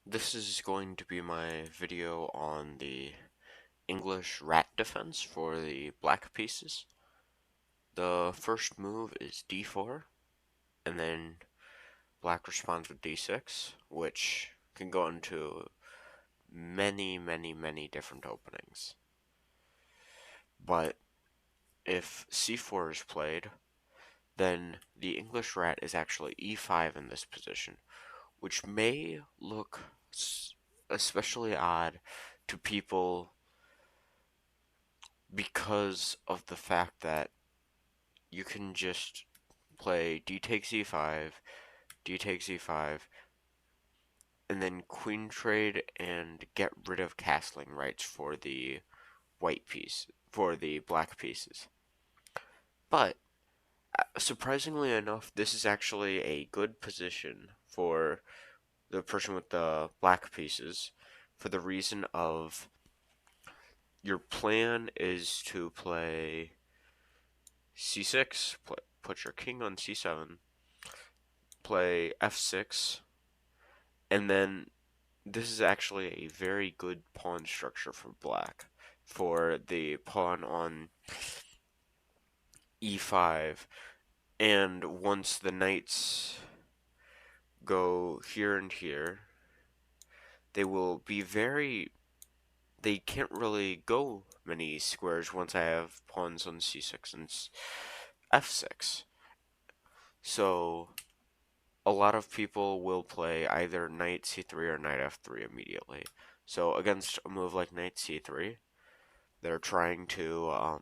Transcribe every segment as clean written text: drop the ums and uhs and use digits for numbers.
This is going to be my video on the English rat defense for the black pieces. The first move is d4, and then black responds with d6, which can go into many different openings. But if c4 is played, then the English rat is actually e5 in this position, which may look especially odd to people because of the fact that you can just play d takes e5, d takes e5, and then queen trade and get rid of castling rights for the white piece, for the black pieces. But surprisingly enough, this is actually a good position for the person with the black pieces for the reason of your plan is to play c6, put your king on c7, play f6, and then this is actually a very good pawn structure for black. For the pawn on e5, and once the knights go here and here, they will be very. They can't really go many squares once I have pawns on c6 and f6. So a lot of people will play either knight c3 or knight f3 immediately. So against a move like knight c3, they're trying to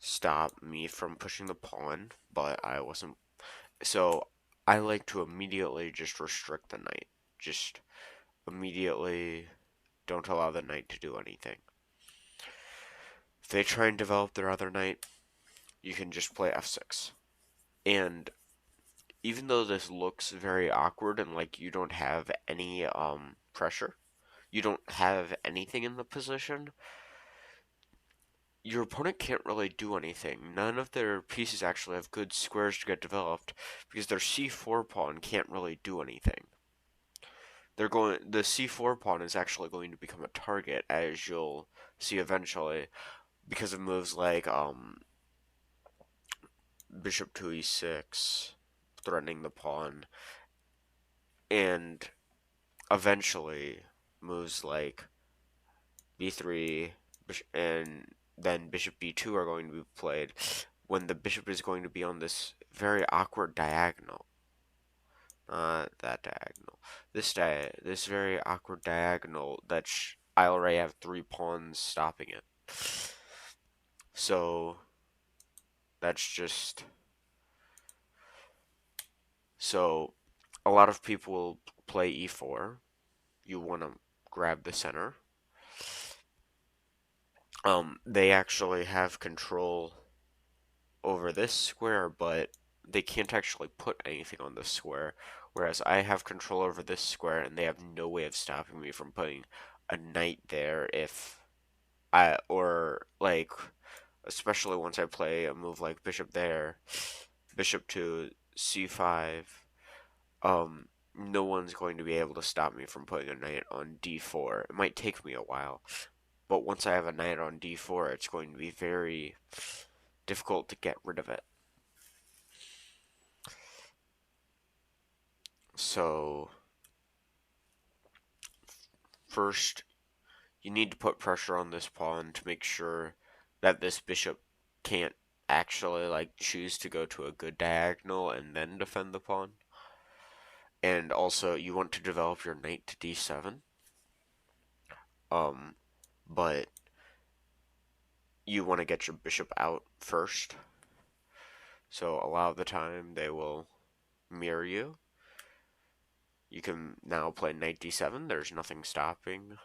stop me from pushing the pawn, but I wasn't. So I like to immediately just restrict the knight. Just immediately don't allow the knight to do anything. If they try and develop their other knight, you can just play f6. And even though this looks very awkward and like you don't have any pressure, you don't have anything in the position, your opponent can't really do anything. None of their pieces actually have good squares to get developed because their c4 pawn can't really do anything. The c4 pawn is actually going to become a target, as you'll see eventually, because of moves like bishop to e6, threatening the pawn, and eventually moves like b3 and then bishop b2 are going to be played when the bishop is going to be on this very awkward diagonal. Not that diagonal. This very awkward diagonal that I already have three pawns stopping it. So that's just so a lot of people will play e4. You want to grab the center. They actually have control over this square, but they can't actually put anything on this square. Whereas I have control over this square, and they have no way of stopping me from putting a knight there if or like, especially once I play a move like bishop there, bishop to c5, no one's going to be able to stop me from putting a knight on d4. It might take me a while, but once I have a knight on d4, it's going to be very difficult to get rid of it. So first, you need to put pressure on this pawn to make sure that this bishop can't actually like choose to go to a good diagonal and then defend the pawn. And also, you want to develop your knight to d7. Um, but you want to get your bishop out first. So a lot of the time they will mirror you. You can now play knight d7. There's nothing stopping.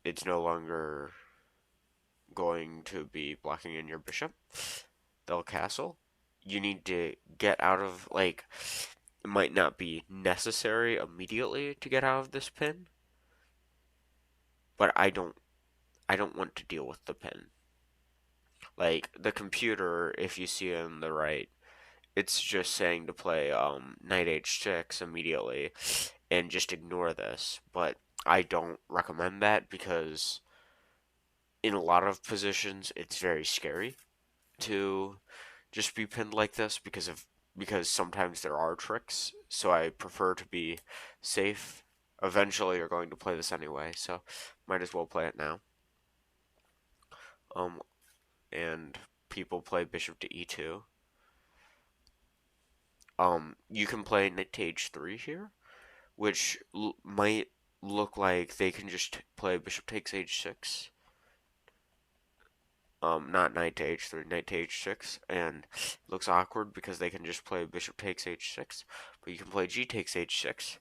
It's no longer going to be blocking in your bishop. They'll castle. You need to get out of, like, it might not be necessary immediately to get out of this pin, but I don't want to deal with the pin. Like the computer, if you see it on the right, it's just saying to play knight h6 immediately and just ignore this. But I don't recommend that because in a lot of positions it's very scary to just be pinned like this because sometimes there are tricks. So I prefer to be safe. Eventually you're going to play this anyway, so might as well play it now. Um and people play bishop to e2. You can play knight to h3 here, which might look like they can just play bishop takes h6. Not knight to h3, knight to h6, and it looks awkward because they can just play bishop takes h6, but you can play g takes h6,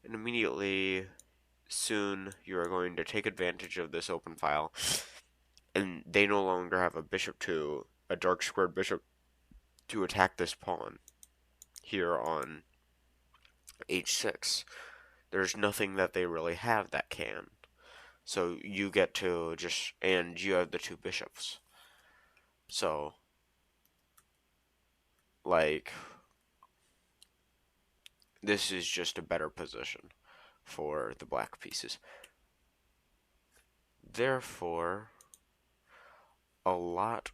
and immediately soon you are going to take advantage of this open file, and they no longer have a dark squared bishop to attack this pawn here on h6. There's nothing that they really have that can. So you get to and you have the two bishops. So, like, this is just a better position for the black pieces. Therefore, a lot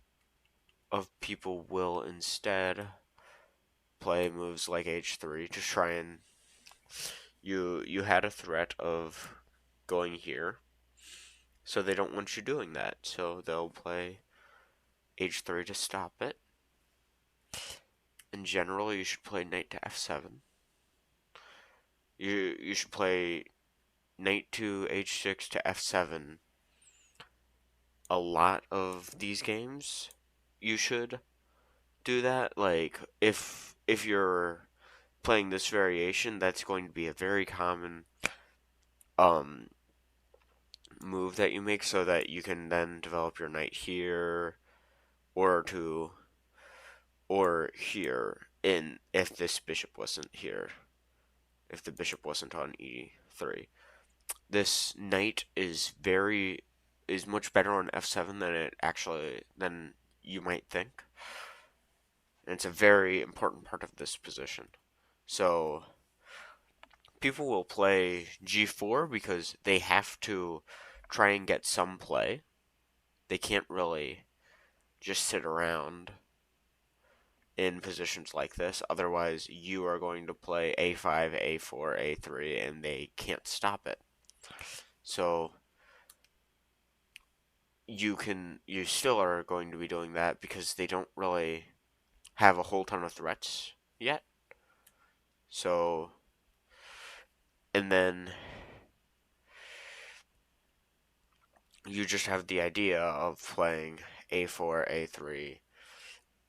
of people will instead play moves like h3 to try and you had a threat of going here, so they don't want you doing that. So they'll play h3 to stop it. In general, you should play knight to f7. You should play knight to h6 to f7 a lot of these games. You should do that. Like if you're playing this variation, that's going to be a very common um move that you make so that you can then develop your knight here or to or here in if this bishop wasn't here. If the bishop wasn't on e3. This knight is much better on f7 than you might think. And it's a very important part of this position. So people will play g4 because they have to try and get some play. They can't really just sit around in positions like this. Otherwise, you are going to play a5, a4, a3, and they can't stop it. So you still are going to be doing that because they don't really have a whole ton of threats yet. So, and then you just have the idea of playing a4, a3,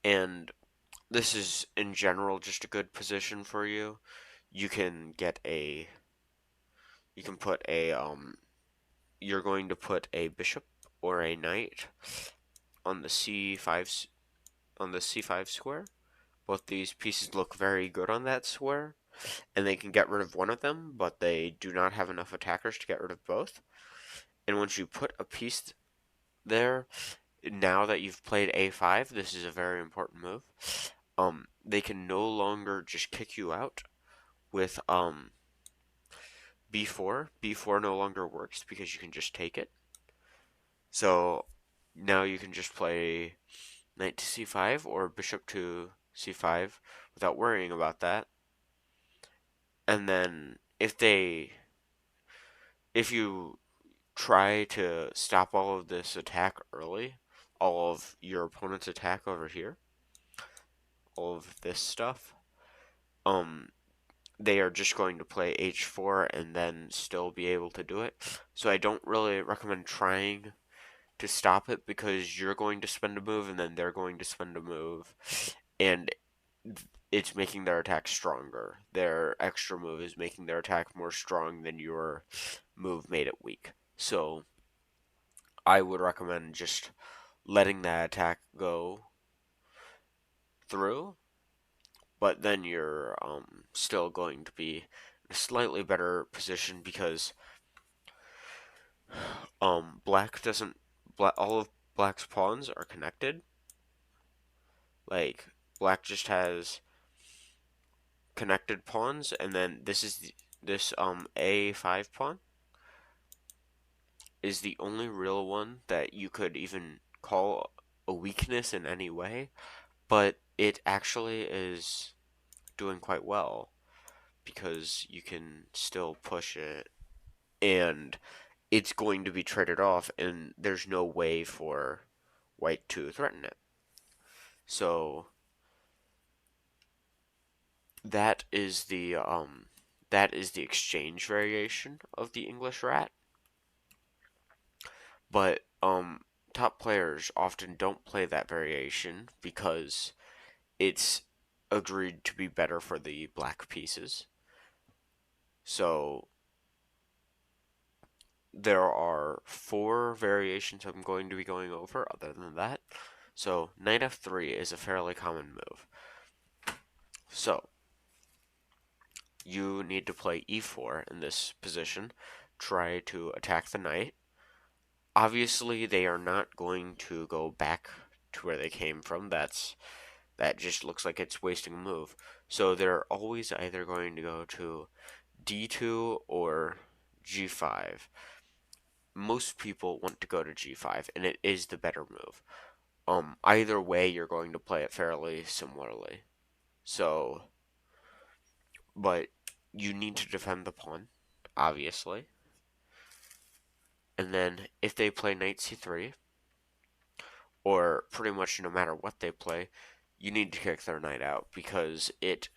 and this is in general just a good position for you. You can get a, you can put a, you're going to put a bishop or a knight on the c5 square. Both these pieces look very good on that square, and they can get rid of one of them, but they do not have enough attackers to get rid of both. And once you put a piece there, now that you've played a5, this is a very important move. They can no longer just kick you out with b4. b4 no longer works because you can just take it. So now you can just play knight to c5 or bishop to c5 without worrying about that. And then if you try to stop all of this attack early, all of your opponent's attack over here, all of this stuff, um, they are just going to play h4 and then still be able to do it. So I don't really recommend trying to stop it because you're going to spend a move and then they're going to spend a move, and it's making their attack stronger. Their extra move is making their attack more strong than your move made it weak. So I would recommend just letting that attack go through, but then you're still going to be in a slightly better position because black doesn't all of black's pawns are connected. Like black just has connected pawns, and then this A5 pawn is the only real one that you could even call a weakness in any way, but it actually is doing quite well because you can still push it and it's going to be traded off, and there's no way for white to threaten it. So that is the exchange variation of the English rat. But top players often don't play that variation because it's agreed to be better for the black pieces. So there are 4 variations I'm going to be going over other than that. So knight f3 is a fairly common move. So you need to play e4 in this position, try to attack the knight. Obviously, they are not going to go back to where they came from. That just looks like it's wasting a move. So they're always either going to go to d2 or g5. Most people want to go to g5, and it is the better move. Either way, you're going to play it fairly similarly. So, but you need to defend the pawn, obviously. And then if they play knight c3, or pretty much no matter what they play, you need to kick their knight out because it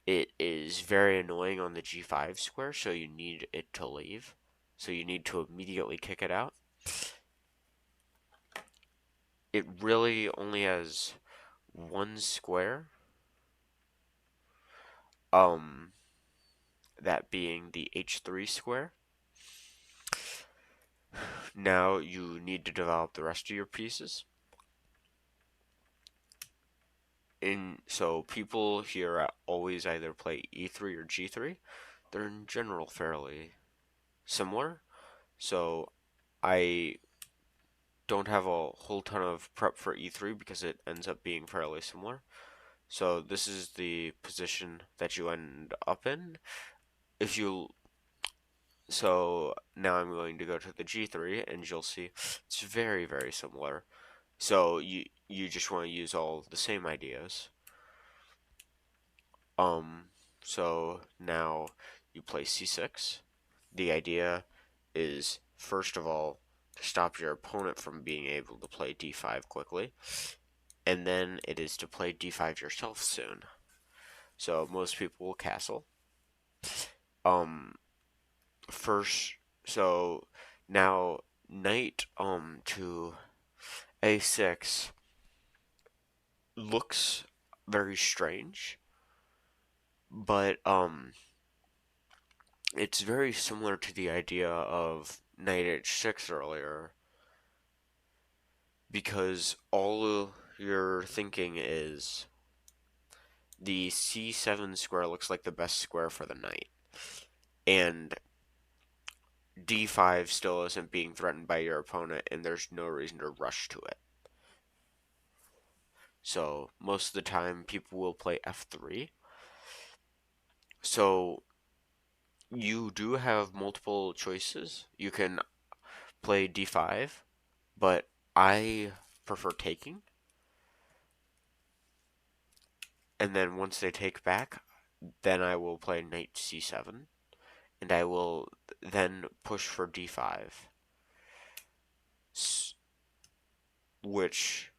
is very annoying on the g5 square, so you need it to leave. So you need to immediately kick it out. It really only has one square, um, that being the h3 square. Now you need to develop the rest of your pieces. So people here always either play e3 or g3. They're in general fairly similar. So I don't have a whole ton of prep for e3 because it ends up being fairly similar. So this is the position that you end up in. If you So now I'm going to go to the g3 and you'll see it's very, very similar. So you just want to use all the same ideas. Um so now you play c6. The idea is, first of all, to stop your opponent from being able to play d5 quickly, and then it is to play d5 yourself soon. So most people will castle. Um, first, so now knight to a6 looks very strange, but it's very similar to the idea of knight h6 earlier, because all you're thinking is the c7 square looks like the best square for the knight, and d5 still isn't being threatened by your opponent, and there's no reason to rush to it. So most of the time, people will play f3. So you do have multiple choices. You can play d5, but I prefer taking. And then once they take back, then I will play knight c7, and I will then push for d5, which,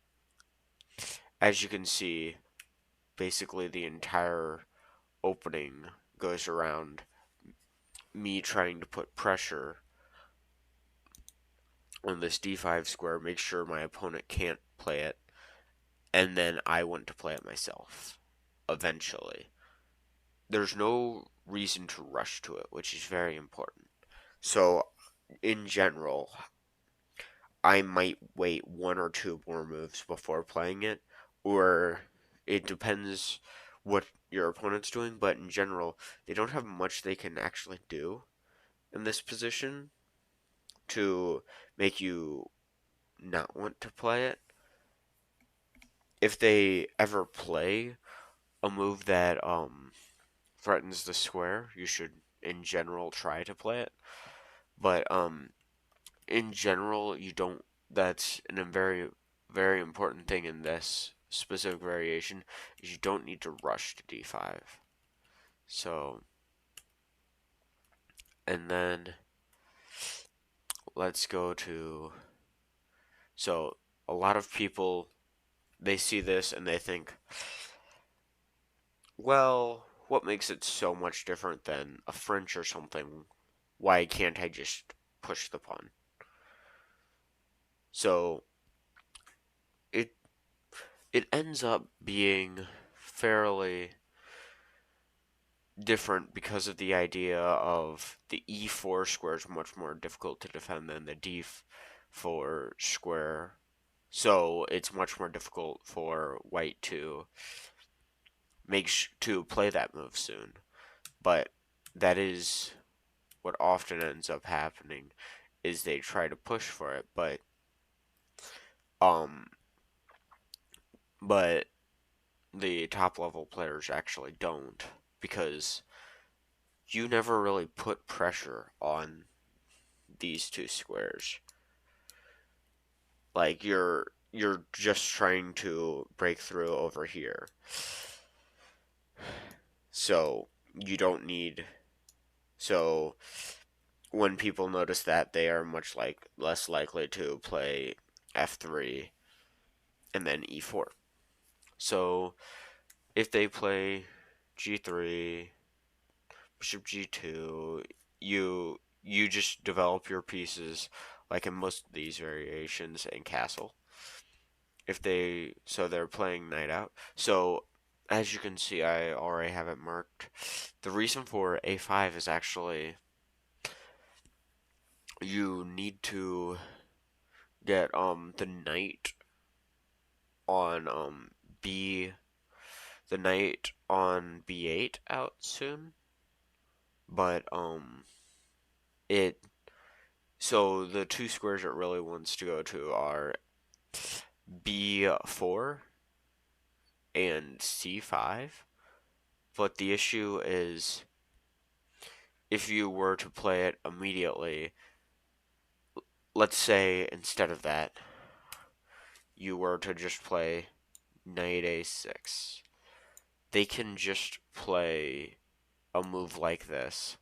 as you can see, basically the entire opening goes around me trying to put pressure on this d5 square, make sure my opponent can't play it, and then I want to play it myself eventually. There's no reason to rush to it, which is very important. So, in general, I might wait 1 or 2 more moves before playing it, or it depends what your opponent's doing, but in general, they don't have much they can actually do in this position to make you not want to play it. if they ever play a move that threatens the square, you should in general try to play it. But in general, you don't. That's a very important thing in this specific variation is you don't need to rush to d5. So, and then let's go to. So, a lot of people they see this and they think, well, what makes it so much different than a French or something? Why can't I just push the pawn? So it it ends up being fairly different because of the idea of the e4 square is much more difficult to defend than the d4 square. So it's much more difficult for white to to play that move soon. But that is what often ends up happening is they try to push for it, um but the top level players actually don't because you never really put pressure on these two squares. Like you're just trying to break through over here. So you don't need so when people notice that they are much like less likely to play f3 and then e4. So if they play g3, bishop g2, you just develop your pieces like in most of these variations in castle. If they so they're playing knight out. So as you can see, I already have it marked. The reason for a5 is actually you need to get the knight on b the knight on b8 out soon, but it so the two squares it really wants to go to are b4 and c5. But the issue is if you were to play it immediately, let's say instead of that, you were to just play knight a6, they can just play a move like this.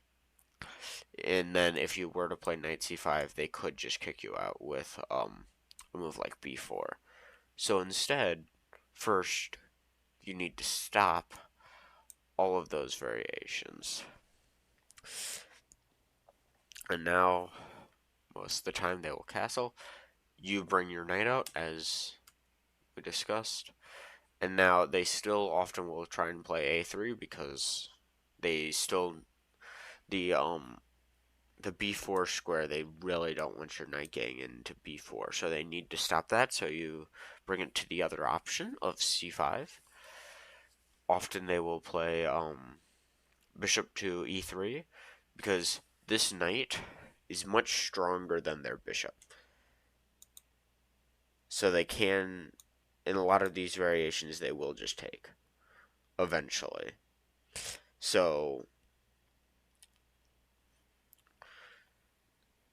And then if you were to play knight c5, they could just kick you out with a move like b4. So instead, first you need to stop all of those variations. And now, most of the time, they will castle. You bring your knight out, as we discussed. And now they still often will try and play a3 because they still the b4 square they really don't want your knight getting into b4, so they need to stop that. So you bring it to the other option of c5. Often they will play bishop to e3 because this knight is much stronger than their bishop. So they can, in a lot of these variations, they will just take eventually. So,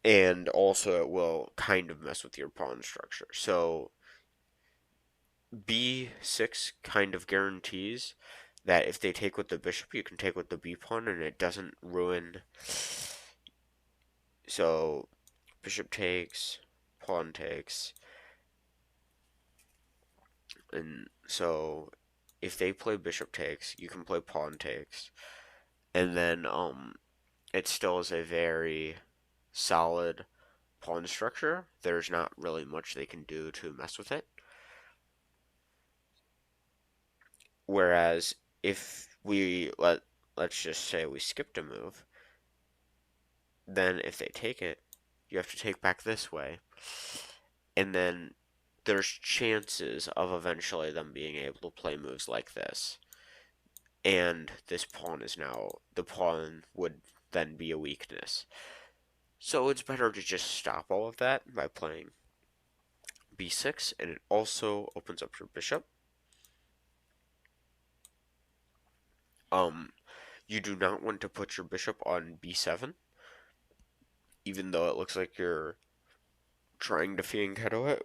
and also it will kind of mess with your pawn structure. So b6 kind of guarantees that if they take with the bishop, you can take with the b pawn, and it doesn't ruin. So bishop takes, pawn takes, and so if they play bishop takes, you can play pawn takes, and then it still is a very solid pawn structure. There's not really much they can do to mess with it. Whereas if let's just say we skipped a move, then if they take it, you have to take back this way, and then there's chances of eventually them being able to play moves like this. And this pawn is now the pawn would then be a weakness. So it's better to just stop all of that by playing b6, and it also opens up your bishop. Um, you do not want to put your bishop on b7, even though it looks like you're trying to fianchetto it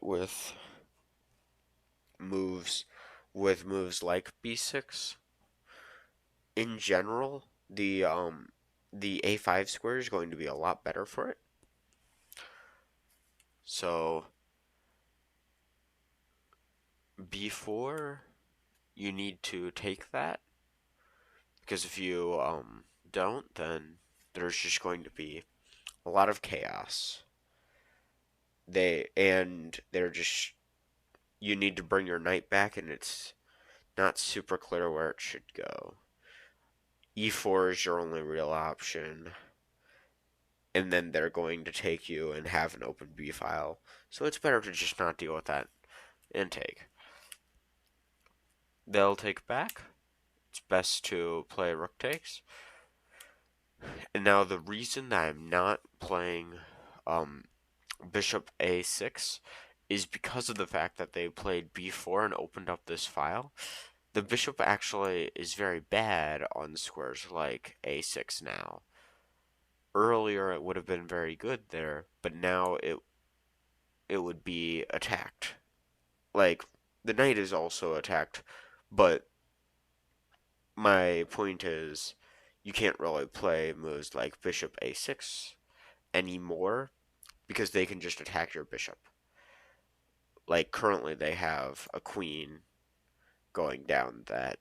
moves moves like b6. In general, the a5 square is going to be a lot better for it. So b4, you need to take that, because if you don't, then there's just going to be a lot of chaos. They're just, you need to bring your knight back, and it's not super clear where it should go. e4 is your only real option, and then they're going to take you and have an open b file. So it's better to just not deal with that and take. They'll take back. It's best to play rook takes. And now the reason that I'm not playing um, bishop a6 is because of the fact that they played b4 and opened up this file. The bishop actually is very bad on squares like a6 now. Earlier it would have been very good there, but now it would be attacked. Like, the knight is also attacked, but my point is you can't really play moves like bishop a6 anymore because they can just attack your bishop. Like, currently they have a queen going down that.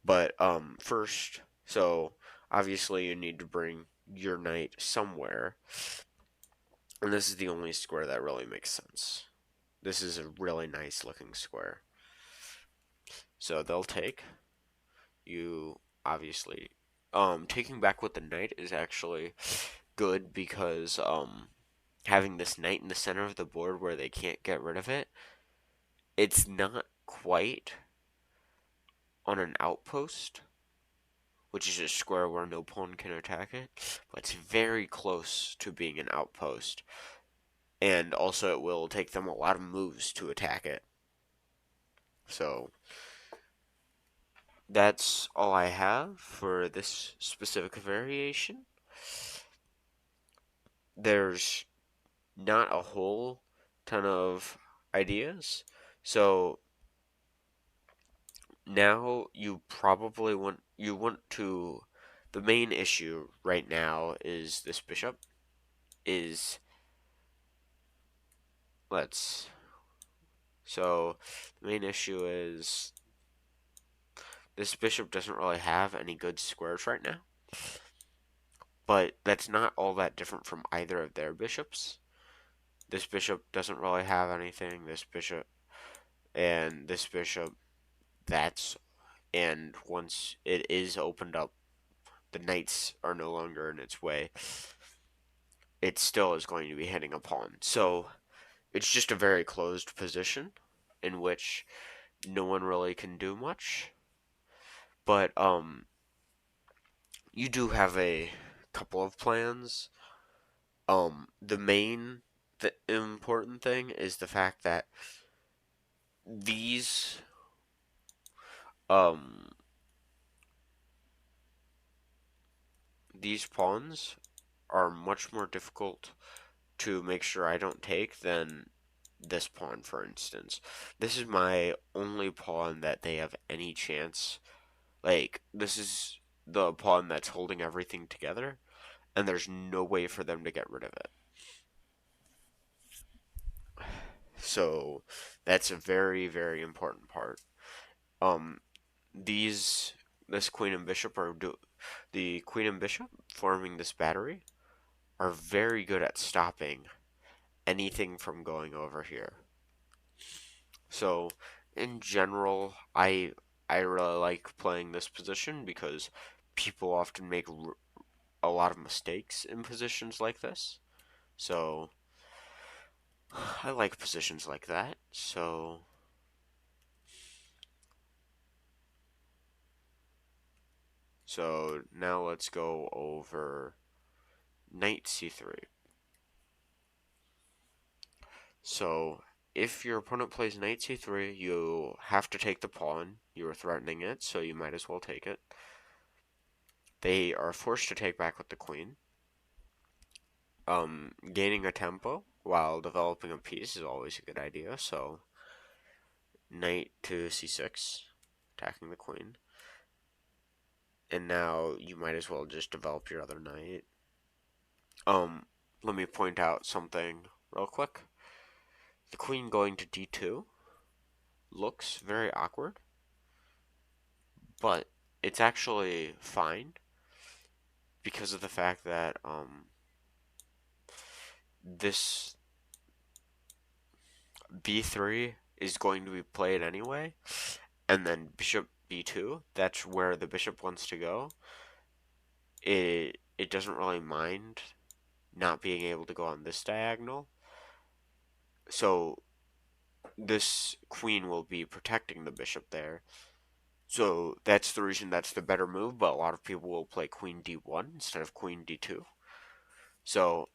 But first, so obviously you need to bring your knight somewhere, and this is the only square that really makes sense. This is a really nice looking square. So they'll take. You obviously taking back with the knight is actually good because having this knight in the center of the board where they can't get rid of it, it's not quite on an outpost, which is a square where no pawn can attack it, but it's very close to being an outpost. And also it will take them a lot of moves to attack it. So that's all I have for this specific variation. There's not a whole ton of ideas. So now you want to, the main issue right now is this bishop is, let's so the main issue is this bishop doesn't really have any good squares right now, but that's not all that different from either of their bishops. This bishop doesn't really have anything, this bishop and this bishop, that's, and once it is opened up, the knights are no longer in its way, it still is going to be hitting a pawn. So it's just a very closed position in which no one really can do much. But you do have a couple of plans. The main important thing is the fact that these um these pawns are much more difficult to make sure I don't take than this pawn, for instance. This is my only pawn that they have any chance. Like, this is the pawn that's holding everything together, and there's no way for them to get rid of it. So that's a very, very important part. Um, these this queen and bishop the queen and bishop forming this battery are very good at stopping anything from going over here. So in general, I really like playing this position because people often make a lot of mistakes in positions like this. So I like positions like that. So now let's go over knight c3. So if your opponent plays knight c3, you have to take the pawn. You are threatening it, so you might as well take it. They are forced to take back with the queen. Gaining a tempo while developing a piece is always a good idea, so knight to c6, attacking the queen. And now you might as well just develop your other knight. Let me point out something real quick. The queen going to d2 looks very awkward, but it's actually fine because of the fact that this b3 is going to be played anyway, and then bishop b2, that's where the bishop wants to go. It doesn't really mind not being able to go on this diagonal, so this queen will be protecting the bishop there. So that's the reason that's the better move, but a lot of people will play queen d1 instead of queen d2. So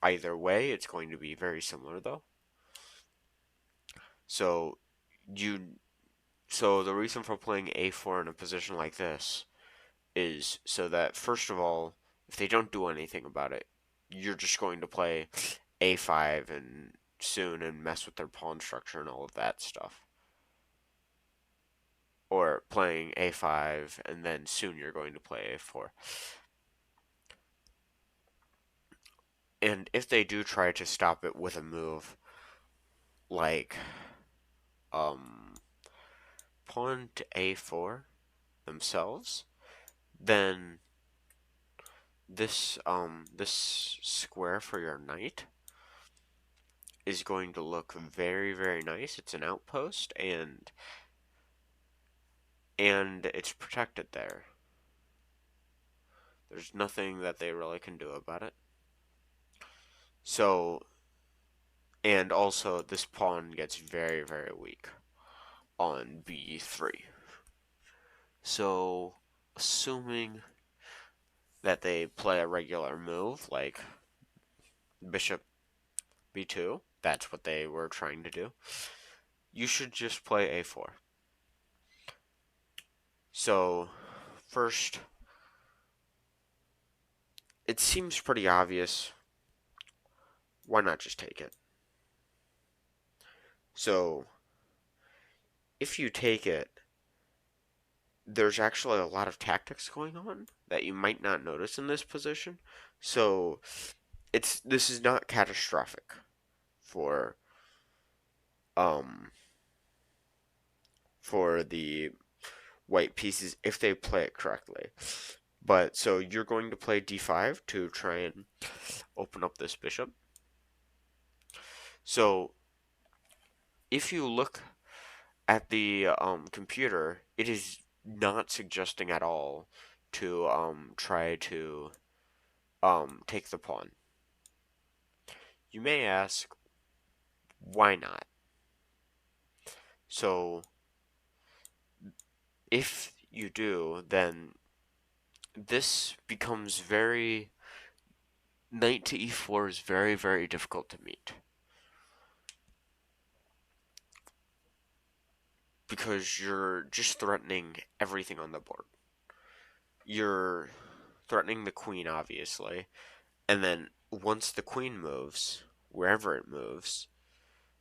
either way, it's going to be very similar though. So you so the reason for playing a4 in a position like this is so that first of all, if they don't do anything about it, you're just going to play a5 and soon and mess with their pawn structure and all of that stuff. Or playing a5 and then soon you're going to play a4. And if they do try to stop it with a move like um pawn to a4 themselves, then this square for your knight is going to look very, very nice. It's an outpost and it's protected there. There's nothing that they really can do about it. So, and also this pawn gets very, very weak on b3. So, assuming that they play a regular move like bishop b2, that's what they were trying to do, you should just play a4. So, first, it seems pretty obvious. Why not just take it? So, if you take it, there's actually a lot of tactics going on that you might not notice in this position. So, this is not catastrophic for um for the white pieces if they play it correctly. But so you're going to play d5 to try and open up this bishop. So if you look at the computer, it is not suggesting at all to try to take the pawn. You may ask, why not? So if you do, then this becomes very knight to e4 is very, very difficult to meet. Because you're just threatening everything on the board. You're threatening the queen, obviously, and then once the queen moves, wherever it moves,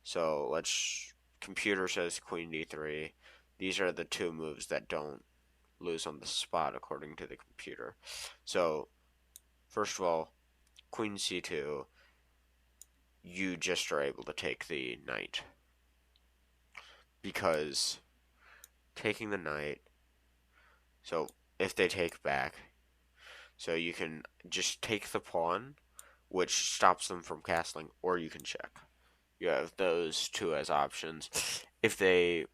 so let's computer says queen d3. These are the two moves that don't lose on the spot according to the computer. So first of all, queen c2, you just are able to take the knight because taking the knight. So if they take back, so you can just take the pawn, which stops them from castling, or you can check. You have those two as options. If they're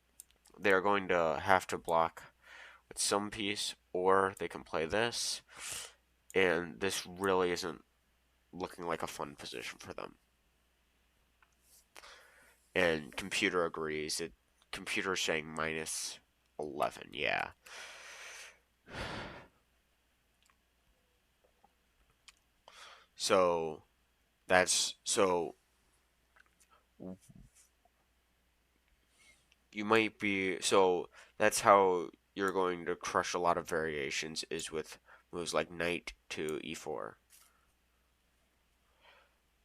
going to have to block with some piece, or they can play this, and this really isn't looking like a fun position for them. And computer agrees. Computer saying minus 11. Yeah. So that's so you might be so that's how you're going to crush a lot of variations is with moves like knight to e4.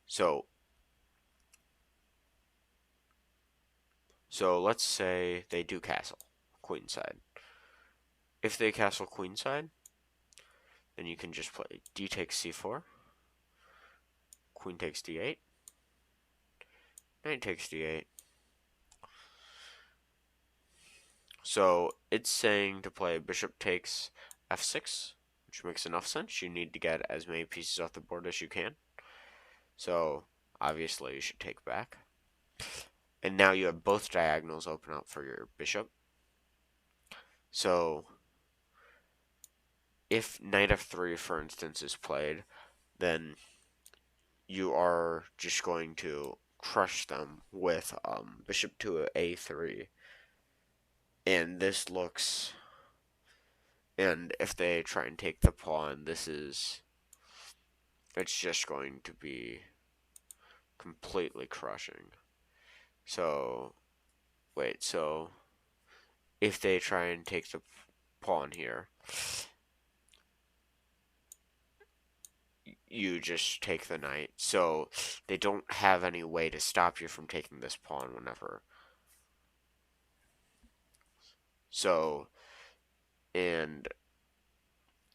So let's say they do castle queenside. If they castle queenside, then you can just play d takes c4, queen takes d8, knight takes d8. So it's saying to play bishop takes f6, which makes enough sense. You need to get as many pieces off the board as you can. So obviously you should take back. And now you have both diagonals open up for your bishop. So if knight f3, for instance, is played, then you are just going to crush them with bishop to a3. And this looks... And if they try and take the pawn, it's just going to be completely crushing. So, wait, so if they try and take the pawn here, you just take the knight. So they don't have any way to stop you from taking this pawn whenever. So, and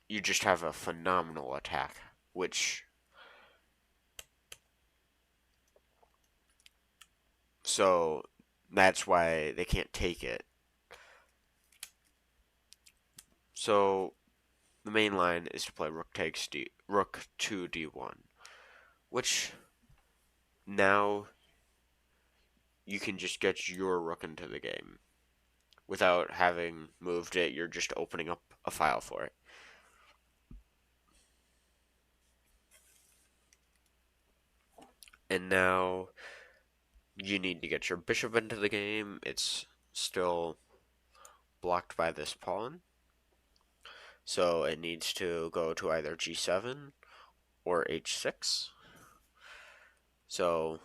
you just have a phenomenal attack, which, so that's why they can't take it. So the main line is to play rook to d1, which now you can just get your rook into the game without having moved it. You're just opening up a file for it. And now you need to get your bishop into the game. It's still blocked by this pawn, so it needs to go to either g7 or h6. So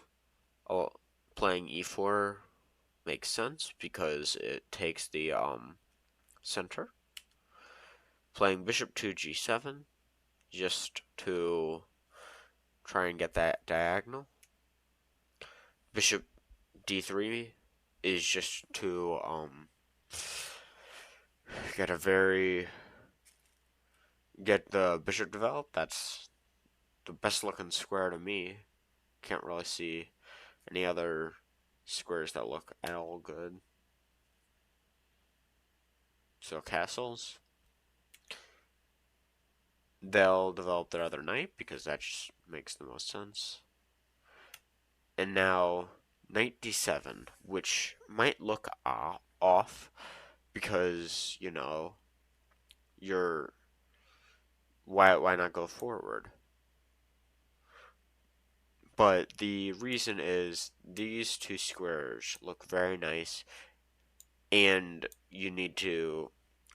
playing e4 makes sense because it takes the center. Playing bishop to g7 just to try and get that diagonal. Bishop d3 is just to get the bishop developed. That's the best looking square to me. Can't really see any other squares that look at all good. So castles, they'll develop their other knight because that just makes the most sense. And now knight d7, which might look off because, you're why not go forward? But the reason is these two squares look very nice, and you need to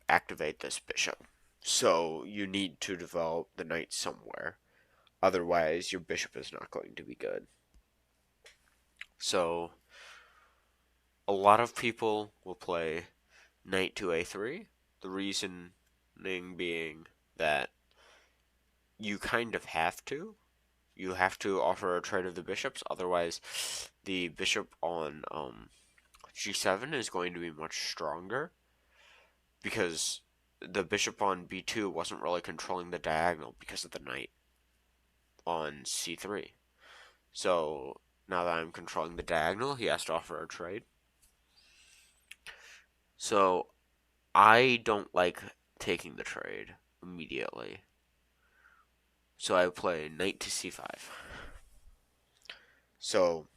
activate this bishop. So you need to develop the knight somewhere. Otherwise, your bishop is not going to be good. So a lot of people will play knight to a3. The reasoning being that you kind of have to. You have to offer a trade of the bishops, otherwise the bishop on g7 is going to be much stronger because the bishop on b2 wasn't really controlling the diagonal because of the knight on c3. So now that I'm controlling the diagonal, he has to offer a trade. So I don't like taking the trade immediately. So I play knight to c5. So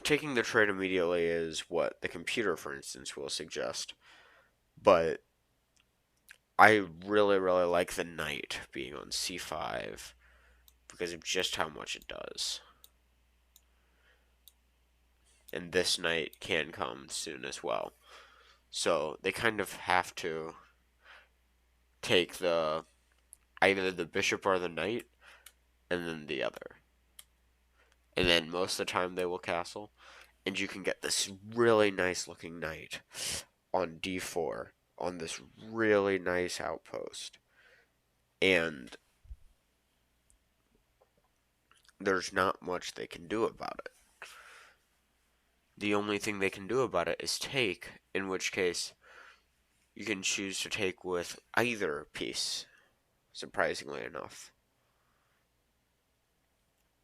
taking the trade immediately is what the computer, for instance, will suggest. But I really, really like the knight being on c5 because of just how much it does. And this knight can come soon as well. So they kind of have to take either the bishop or the knight, and then the other. and then most of the time they will castle, and you can get this really nice looking knight on d4 on this really nice outpost. And there's not much they can do about it. The only thing they can do about it is take, in which case you can choose to take with either piece, surprisingly enough.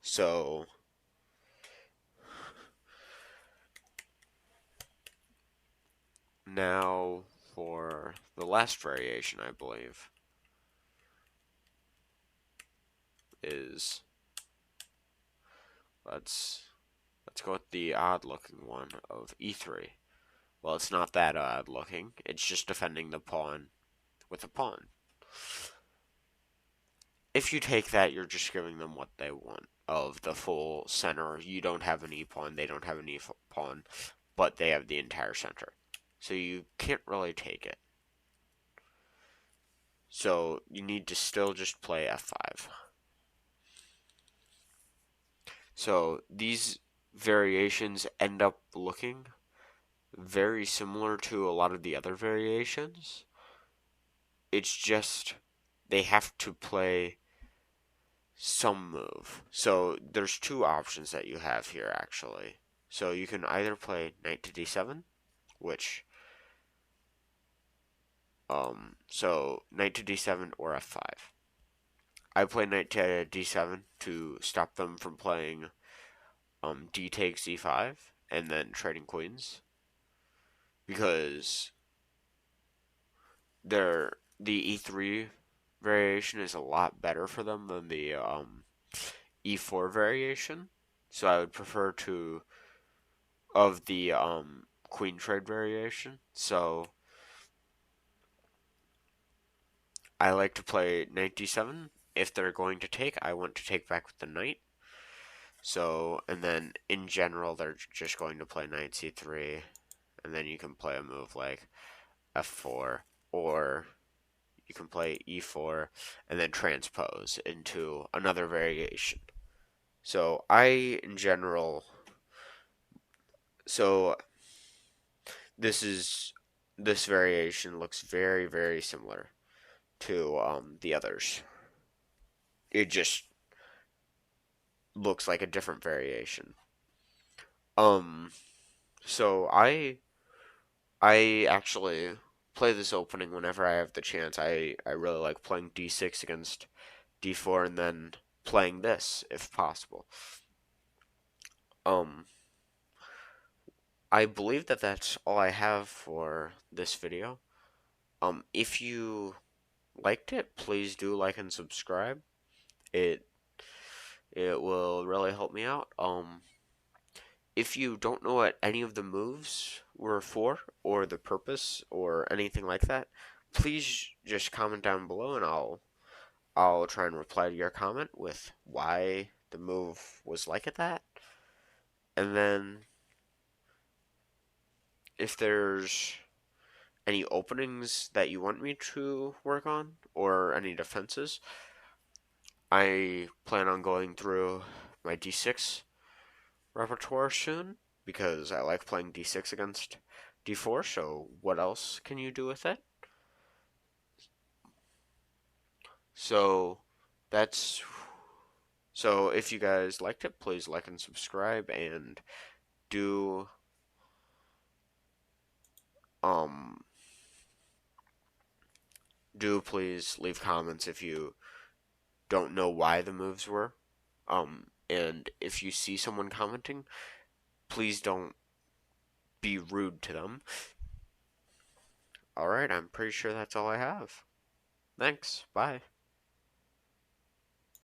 So now for the last variation, I believe, is let's go with the odd looking one of e3. Well, it's not that odd looking. It's just defending the pawn with a pawn. If you take that, you're just giving them what they want of the full center. You don't have an e-pawn, they don't have an e-pawn, but they have the entire center. So you can't really take it. So you need to still just play f5. So these variations end up looking very similar to a lot of the other variations. It's just they have to play some move. So there's two options that you have here actually. So you can either play knight to d7, which so knight to d7 or f5. I play knight to d7 to stop them from playing d takes e5 and then trading queens because the e3 variation is a lot better for them than the e4 variation. So I would prefer to of the queen trade variation. So I like to play knight d7. If they're going to take, I want to take back with the knight. So, and then in general, they're just going to play knight c3, and then you can play a move like f4, or you can play e4, and then transpose into another variation. So in general, so this variation looks very, very similar to the others. It just looks like a different variation. Um, so I actually play this opening whenever I have the chance. I really like playing d6 against d4 and then playing this if possible. Um, I believe that that's all I have for this video. If you liked it, please do like and subscribe. It it will really help me out. If you don't know what any of the moves were for, or the purpose, or anything like that, please just comment down below and I'll try and reply to your comment with why the move was like it that. And then if there's any openings that you want me to work on, or any defenses, I plan on going through my d6 repertoire soon because I like playing d6 against d4, so what else can you do with it? So that's so if you guys liked it, please like and subscribe and do um do please leave comments if you don't know why the moves were. And if you see someone commenting, please don't be rude to them. Alright, I'm pretty sure that's all I have. Thanks. Bye.